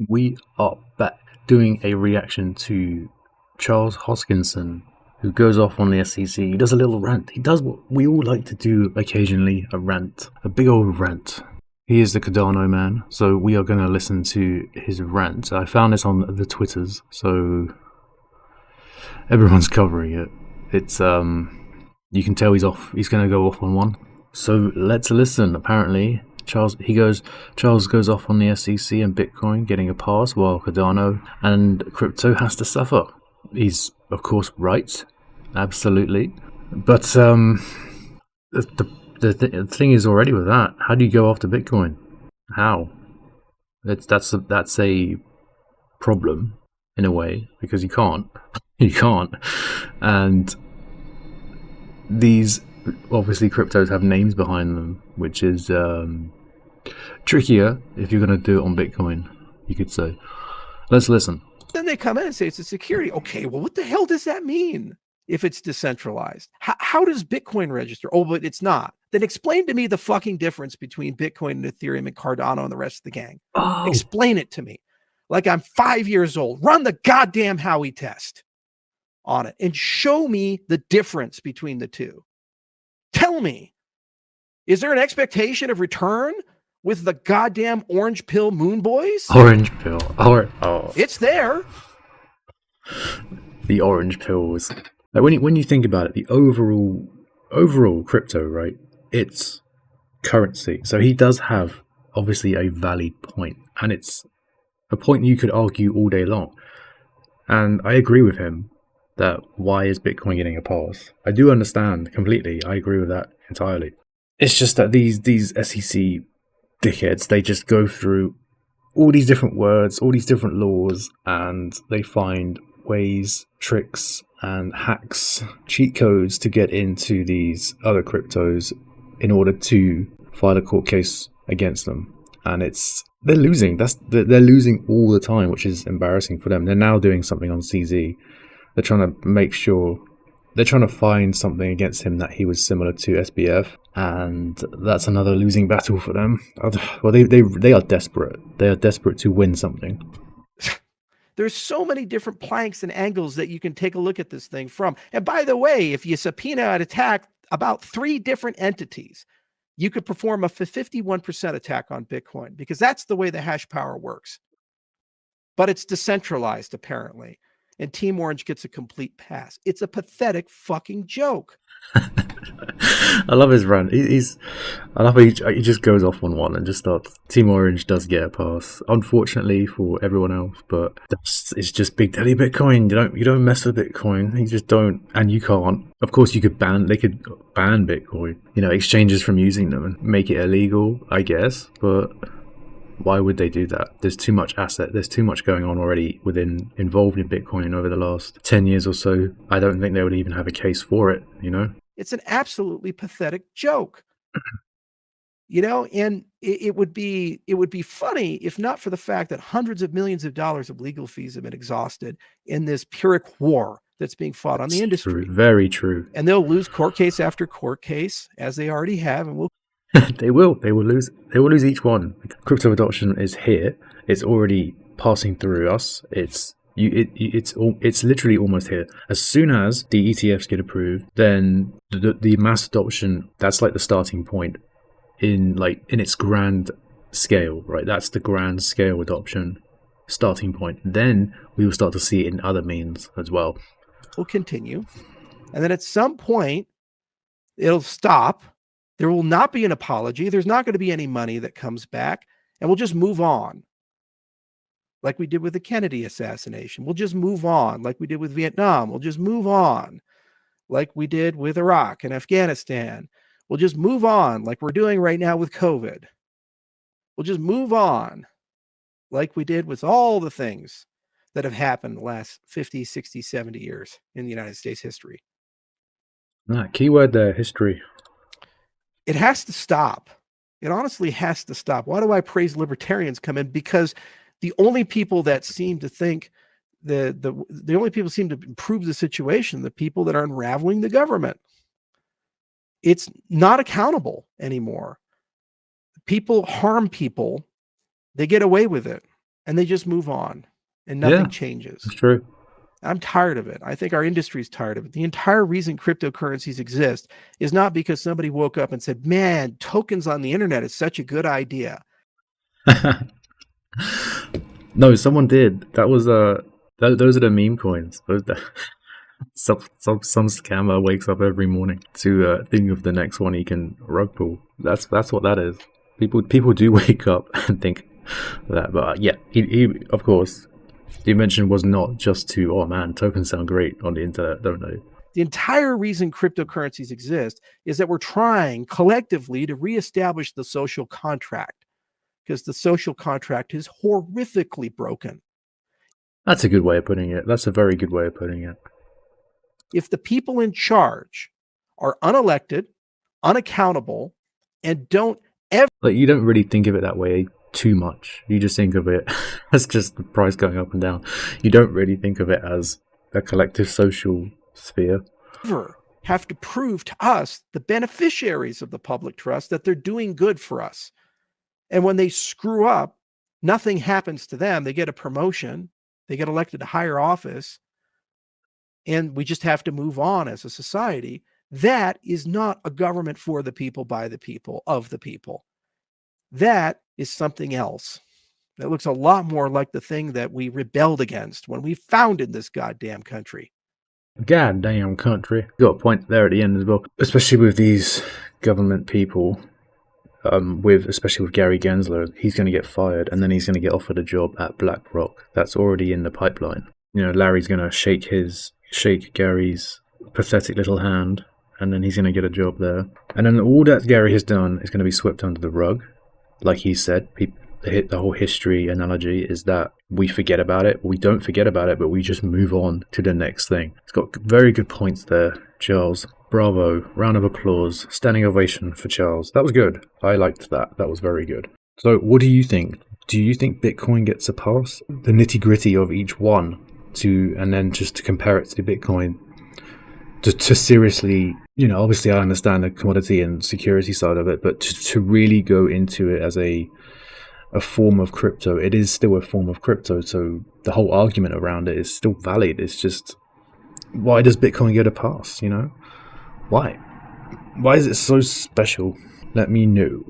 We are back doing a reaction to Charles Hoskinson, who goes off on the SEC. He does a little rant. He does what we all like to do occasionally, a rant. A big old rant. He is the Cardano man, so we are going to listen to his rant. I found this on the Twitters, so everyone's covering it. It's, you can tell he's off. He's going to go off on one. So let's listen. Apparently, Charles goes off on the SEC and Bitcoin getting a pass, while Cardano and crypto has to suffer. He's of course right, absolutely. But the thing is already with that. How do you go after Bitcoin? How? That's a problem in a way, because you can't. You can't. And these obviously cryptos have names behind them, which is trickier if you're going to do it on Bitcoin, you could say. Let's listen. Then they come in and say it's a security. Okay, well, what the hell does that mean if it's decentralized? How does Bitcoin register? Oh, but it's not. Then explain to me the fucking difference between Bitcoin and Ethereum and Cardano and the rest of the gang. Oh. Explain it to me. Like I'm 5 years old. Run the goddamn Howey test on it and show me the difference between the two. Tell me, is there an expectation of return with the goddamn orange pill moon boys? Orange pill. Oh. It's there. The orange pills. Like when you think about it, the overall crypto, right? It's currency. So he does have obviously a valid point, and it's a point you could argue all day long. And I agree with him that why is Bitcoin getting a pass? I do understand completely. I agree with that entirely. It's just that these SEC dickheads, they just go through all these different words, all these different laws, and they find ways, tricks, and hacks, cheat codes to get into these other cryptos in order to file a court case against them. And they're losing. They're losing all the time, which is embarrassing for them. They're now doing something on CZ. They're trying to make sure, they're trying to find something against him that he was similar to SBF, and that's another losing battle for them. Well, they are desperate. They are desperate to win something. There's so many different planks and angles that you can take a look at this thing from. And by the way, if you subpoena and attack about 3 different entities, you could perform a 51% attack on Bitcoin, because that's the way the hash power works. But it's decentralized, apparently. And Team Orange gets a complete pass. It's a pathetic fucking joke. I love his run. I love how he just goes off on one and just starts. Team Orange does get a pass, unfortunately for everyone else, but it's just Big Daddy Bitcoin. You don't mess with Bitcoin. You just don't, and you can't. Of course, they could ban Bitcoin. Exchanges from using them and make it illegal, I guess, but why would they do that? There's too much asset. There's too much going on already involved in Bitcoin over the last 10 years or so. I don't think they would even have a case for it, It's an absolutely pathetic joke. And it would be funny if not for the fact that hundreds of millions of dollars of legal fees have been exhausted in this Pyrrhic war that's being fought on the industry. True. Very true. And they'll lose court case after court case, as they already have, and They will lose each one. Crypto adoption is here. It's already passing through us. It's literally almost here. As soon as the ETFs get approved, then the mass adoption, that's like the starting point in its grand scale, right? That's the grand scale adoption starting point. Then we will start to see it in other means as well. Will continue, and then at some point it'll stop. There will not be an apology. There's not going to be any money that comes back, and we'll just move on. Like we did with the Kennedy assassination. We'll just move on. Like we did with Vietnam. We'll just move on. Like we did with Iraq and Afghanistan. We'll just move on, like we're doing right now with COVID. We'll just move on, like we did with all the things that have happened in the last 50, 60, 70 years in the United States history. Keyword there, history. It has to stop. It honestly has to stop. Why do I praise libertarians come in? Because the only people that seem to think the only people seem to improve the situation, the people that are unraveling the government. It's not accountable anymore. People harm people. They get away with it. and they just move on and Yeah. nothing changes. It's true. I'm tired of it. I think our industry's tired of it. The entire reason cryptocurrencies exist is not because somebody woke up and said, man, tokens on the internet is such a good idea. No, someone did. That was those are the meme coins. Those some scammer wakes up every morning to think of the next one he can rug pull. That's what that is. People do wake up and think that. But yeah, he of course, the invention was not just to, oh man, tokens sound great on the internet, don't they? The entire reason cryptocurrencies exist is that we're trying collectively to reestablish the social contract, because the social contract is horrifically broken. That's a good way of putting it. That's a very good way of putting it. If the people in charge are unelected, unaccountable, and don't ever... Like, you don't really think of it that way too much. You just think of it as just the price going up and down. You don't really think of it as a collective social sphere. Have to prove to us, the beneficiaries of the public trust, that they're doing good for us. And when they screw up, nothing happens to them. They get a promotion, they get elected to higher office, and we just have to move on as a society. That is not a government for the people, by the people, of the people. That is something else. That looks a lot more like the thing that we rebelled against when we founded this goddamn country. Goddamn country. Got a point there at the end as well. Especially with these government people, especially with Gary Gensler, he's going to get fired and then he's going to get offered a job at BlackRock. That's already in the pipeline. You know, Larry's going to shake Gary's pathetic little hand, and then he's going to get a job there. And then all that Gary has done is going to be swept under the rug. Like he said, the whole history analogy is that we forget about it. We don't forget about it, but we just move on to the next thing. It's got very good points there, Charles. Bravo. Round of applause. Standing ovation for Charles. That was good. I liked that. That was very good. So what do you think? Do you think Bitcoin gets a pass? The nitty-gritty of each one, and then just to compare it to Bitcoin, to seriously, you know, obviously I understand the commodity and security side of it, but to really go into it as a form of crypto, it is still a form of crypto, so the whole argument around it is still valid. It's just, why does Bitcoin get a pass, you know? Why is it so special? Let me know.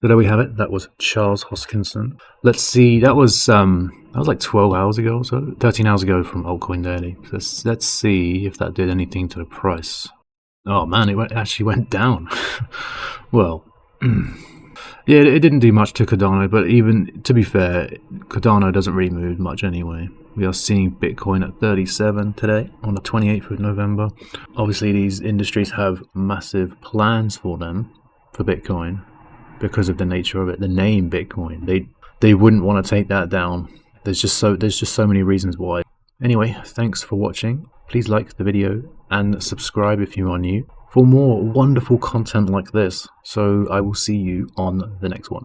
So there we have it. That was Charles Hoskinson. Let's see, that was like 12 hours ago or so, 13 hours ago from Altcoin Daily. So let's see if that did anything to the price. Oh man, it actually went down. Well, yeah, it didn't do much to Cardano, but even, to be fair, Cardano doesn't really move much anyway. We are seeing Bitcoin at 37 today, on the 28th of November. Obviously, these industries have massive plans for them, for Bitcoin, because of the nature of it. The name Bitcoin, they wouldn't want to take that down. There's just so many reasons why. Anyway, thanks for watching. Please like the video and subscribe if you are new for more wonderful content like this. So I will see you on the next one.